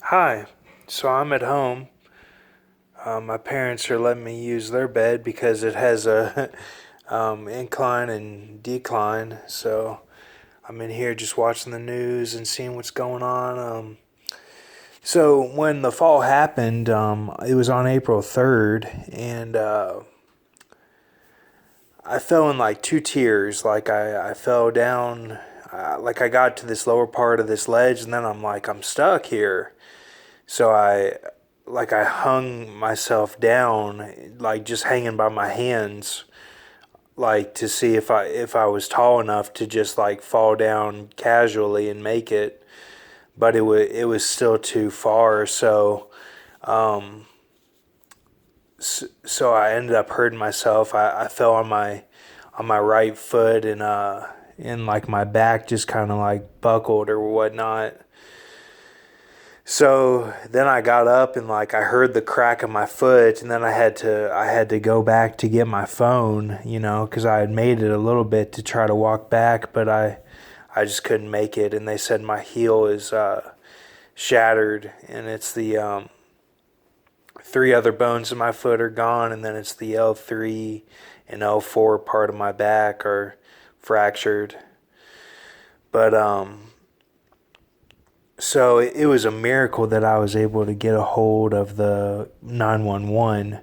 Hi. So I'm at home. My parents are letting me use their bed because it has a incline and decline. So I'm in here just watching the news and seeing what's going on. So when the fall happened, it was on April 3rd, and I fell in like two tiers. I fell down, like I got to this lower part of this ledge, and then I'm like, I'm stuck here. So I hung myself down, like just hanging by my hands, like to see if I was tall enough to just like fall down casually and make it. But it was still too far. So I ended up hurting myself. I fell on my right foot, and like my back just kind of like buckled or whatnot. So then I got up and like I heard the crack of my foot, and then I had to go back to get my phone, because I had made it a little bit to try to walk back, but I just couldn't make it, and they said my heel is shattered, and it's the three other bones in my foot are gone, and then it's the L3 and L4 part of my back are fractured. But So it was a miracle that I was able to get a hold of the 911,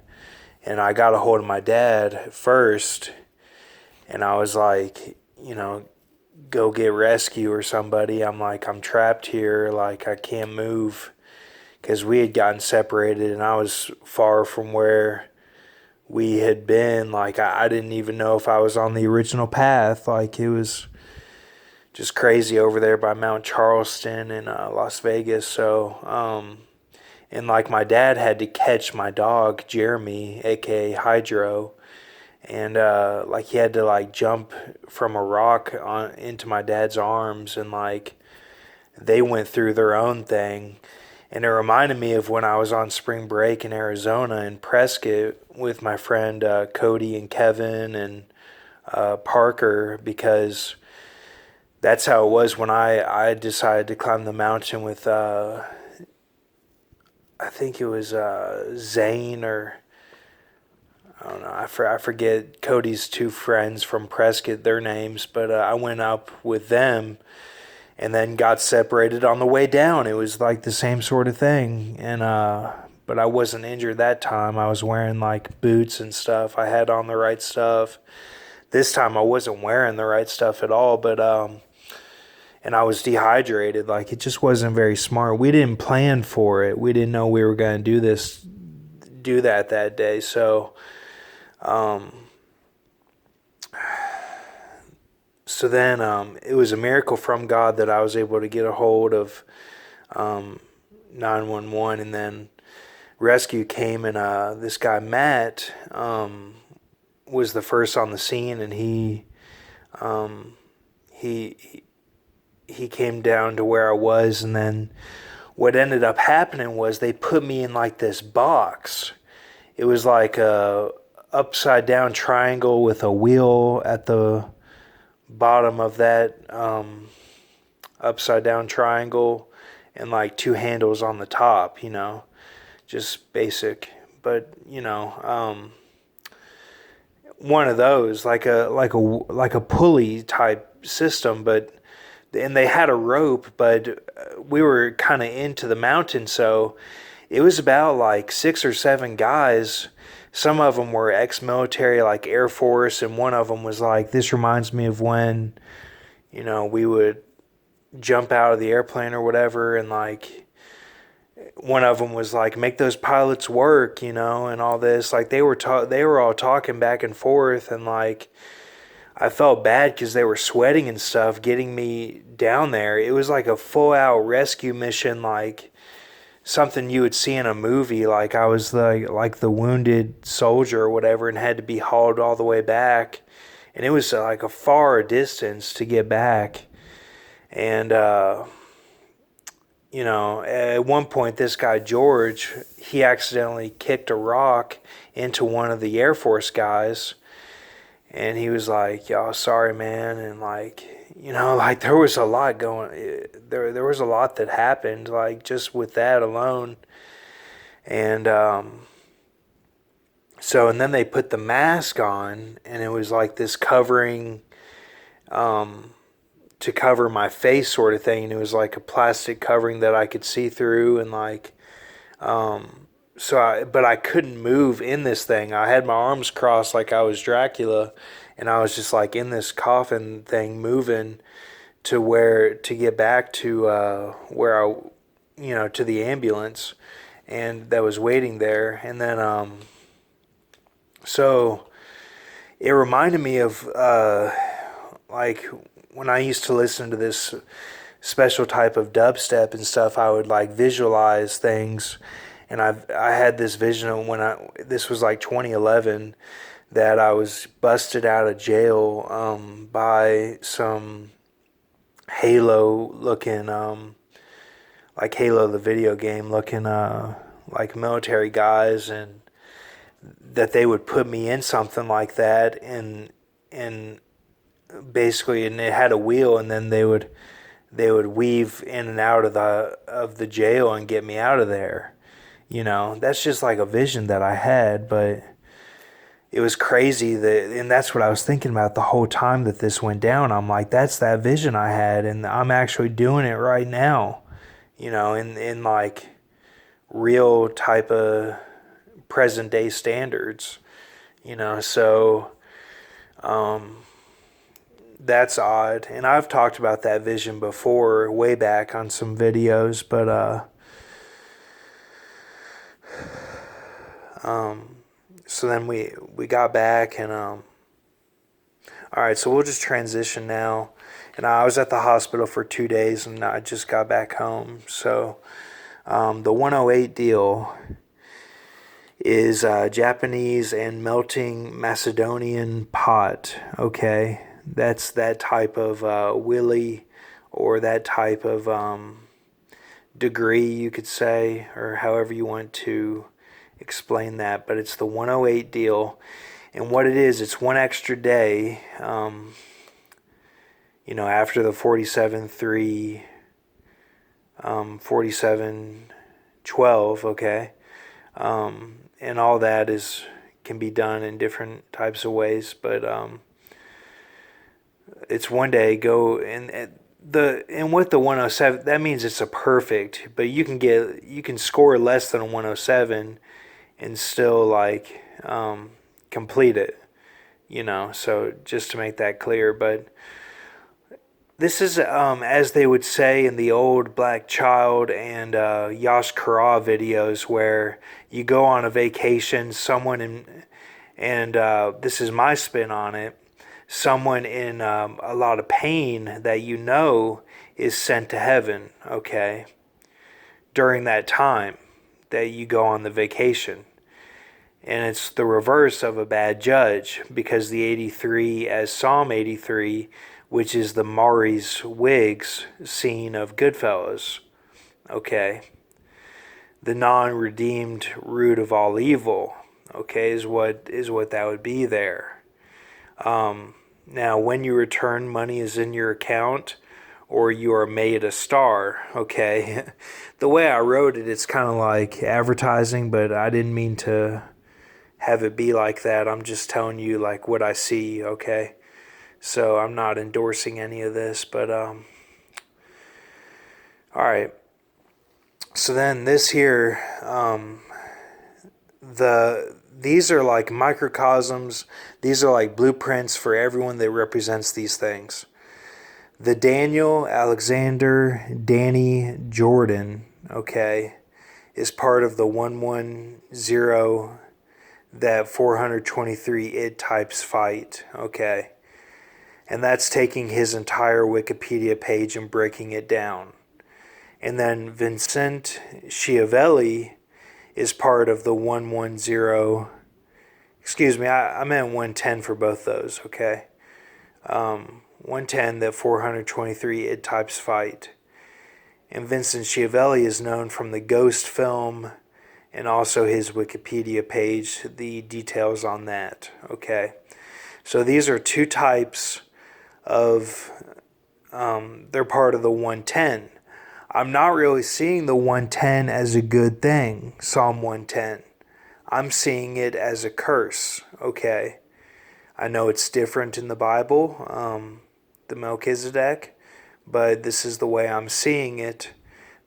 and I got a hold of my dad first, and I was like, go get rescue or somebody. I'm like, I'm trapped here, like I can't move, because we had gotten separated and I was far from where we had been. Like I didn't even know if I was on the original path. Like it was just crazy over there by Mount Charleston in Las Vegas. And like my dad had to catch my dog Jeremy, aka Hydro, and like he had to like jump from a rock into my dad's arms, and like they went through their own thing. And it reminded me of when I was on spring break in Arizona in Prescott with my friend Cody and Kevin and Parker, because that's how it was when I decided to climb the mountain with I think it was Zane, or I don't know, I forget Cody's two friends from Prescott, their names, but I went up with them and then got separated on the way down. It was like the same sort of thing, and but I wasn't injured that time. I was wearing like boots and stuff. I had on the right stuff. This time I wasn't wearing the right stuff at all, but and I was dehydrated. Like it just wasn't very smart. We didn't plan for it. We didn't know we were going to do that day. So then it was a miracle from God that I was able to get a hold of 911, and then rescue came, and this guy Matt was the first on the scene, and um, he he came down to where I was, and then what ended up happening was they put me in like this box. It was like a upside down triangle with a wheel at the bottom of that upside down triangle, and like two handles on the top, just basic. But one of those, like a pulley type system, but and they had a rope, but we were kind of into the mountain, so it was about like six or seven guys. Some of them were ex-military, like Air Force, and one of them was like, this reminds me of when, we would jump out of the airplane or whatever, and like one of them was like, make those pilots work, and all this. Like they were all talking back and forth, and like I felt bad because they were sweating and stuff getting me down there. It was like a full out rescue mission, like something you would see in a movie. Like I was like the wounded soldier or whatever, and had to be hauled all the way back. And it was like a far distance to get back. And at one point, this guy George, he accidentally kicked a rock into one of the Air Force guys, And he was like, "Y'all, sorry, man," and like, like there was a lot there was a lot that happened, like just with that alone. And so, and then they put the mask on, and it was like this covering, um, to cover my face sort of thing. And it was like a plastic covering that I could see through, and like, but I couldn't move in this thing. I had my arms crossed like I was Dracula, and I was just like in this coffin thing moving to get back to where to the ambulance, and that was waiting there. And then, so it reminded me of like when I used to listen to this special type of dubstep and stuff. I would like visualize things, and I had this vision of this was like 2011, that I was busted out of jail by some Halo looking like Halo the video game looking like military guys, and that they would put me in something like that, and basically, and it had a wheel, and then they would weave in and out of the jail and get me out of there. That's just like a vision that I had, but it was crazy and that's what I was thinking about the whole time that this went down. I'm like, that's that vision I had, and I'm actually doing it right now. In like real type of present day standards. So that's odd. And I've talked about that vision before, way back on some videos, but so then we got back, and all right, so we'll just transition now. And I was at the hospital for 2 days, and I just got back home. So the 108 deaL is Japanese and melting Macedonian pot. Okay, that's that type of willy, or that type of degree, you could say, or however you want to explain that. But it's the 108 deaL, and what it is, it's one extra day. After the 47.3, 47.12, okay. And all that can be done in different types of ways, but it's one day go, and with the 107, that means it's a perfect, but you can score less than a 107 and still like complete it, so just to make that clear. But this is, as they would say in the old Black Child and Yash Kara videos, where you go on a vacation, and this is my spin on it, someone in a lot of pain that is sent to heaven, okay, during that time that you go on the vacation. And it's the reverse of a bad judge, because the 83, as Psalm 83, which is the Maurice Wiggs scene of Goodfellas, okay, the non-redeemed root of all evil, okay, is what that would be there. Now, when you return, money is in your account, or you are made a star, okay. The way I wrote it, it's kind of like advertising, but I didn't mean to have it be like that. I'm just telling you like what I see, okay. So I'm not endorsing any of this, but all right. So then this here, these are like microcosms. These are like blueprints for everyone that represents these things. The Daniel Alexander Danny Jordan, okay, is part of the 110 that 423 id types fight, okay. And that's taking his entire Wikipedia page and breaking it down. And then Vincent Schiavelli is part of the 110. Excuse me, I meant 110 for both those, okay? 110 that 423 id types fight. And Vincent Schiavelli is known from the Ghost film and also his Wikipedia page, the details on that, okay? So these are two types of, they're part of the 110. I'm not really seeing the 110 as a good thing, Psalm 110. I'm seeing it as a curse, okay? I know it's different in the Bible, the Melchizedek, but this is the way I'm seeing it.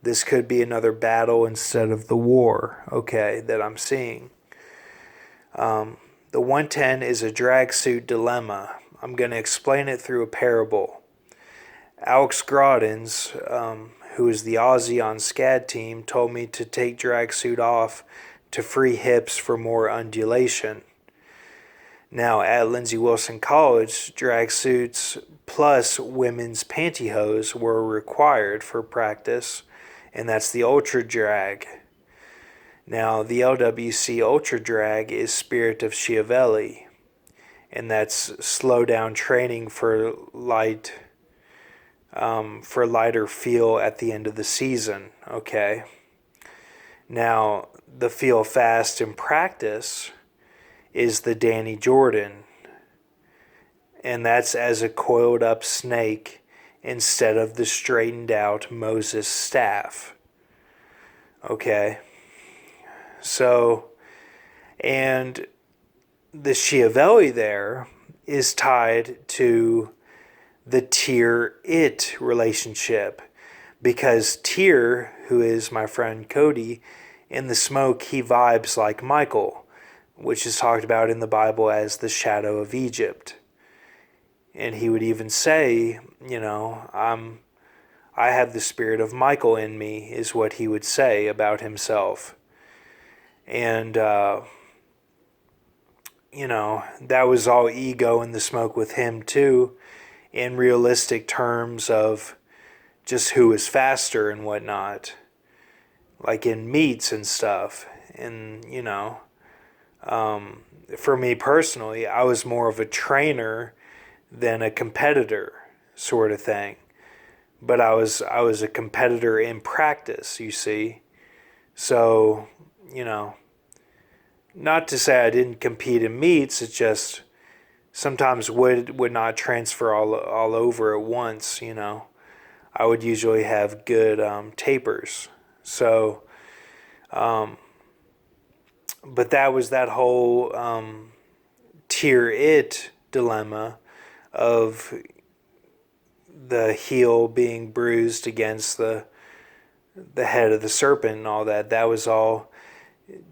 This could be another battle instead of the war, okay, that I'm seeing. The 110 is a drag suit dilemma. I'm going to explain it through a parable. Alex Grodins, who is the Aussie on SCAD team, told me to take drag suit off to free hips for more undulation. Now, at Lindsey Wilson College, drag suits plus women's pantyhose were required for practice, and that's the ultra drag. Now, the LWC ultra drag is Spirit of Schiavelli, and that's slow down training for lighter feel at the end of the season. Okay. Now, the feel fast in practice is the Danny Jordan, and that's as a coiled up snake instead of the straightened out Moses staff. Okay. So, and the Schiavelli there is tied to the Tyr-It relationship, because Tyr, who is my friend Cody, in the smoke he vibes like Michael, which is talked about in the Bible as the shadow of Egypt. And he would even say, I have the spirit of Michael in me, is what he would say about himself. And, that was all ego in the smoke with him too, in realistic terms of just who is faster and whatnot, like in meets and stuff. And, for me personally, I was more of a trainer than a competitor sort of thing. But I was a competitor in practice, you see. So, not to say I didn't compete in meets, it's just sometimes would not transfer all over at once, I would usually have good tapers. So, but that was that whole Tyr-It dilemma of the heel being bruised against the head of the serpent and all that. That was all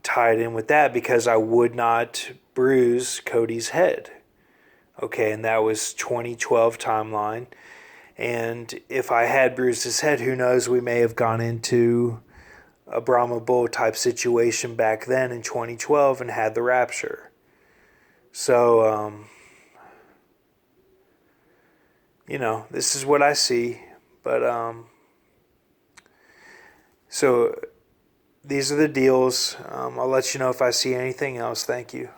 tied in with that, because I would not bruise Cody's head. Okay, and that was 2012 timeline. And if I had bruised his head, who knows, we may have gone into a Brahma Bull type situation back then in 2012 and had the rapture. So, this is what I see. But, so these are the deals. I'll let you know if I see anything else. Thank you.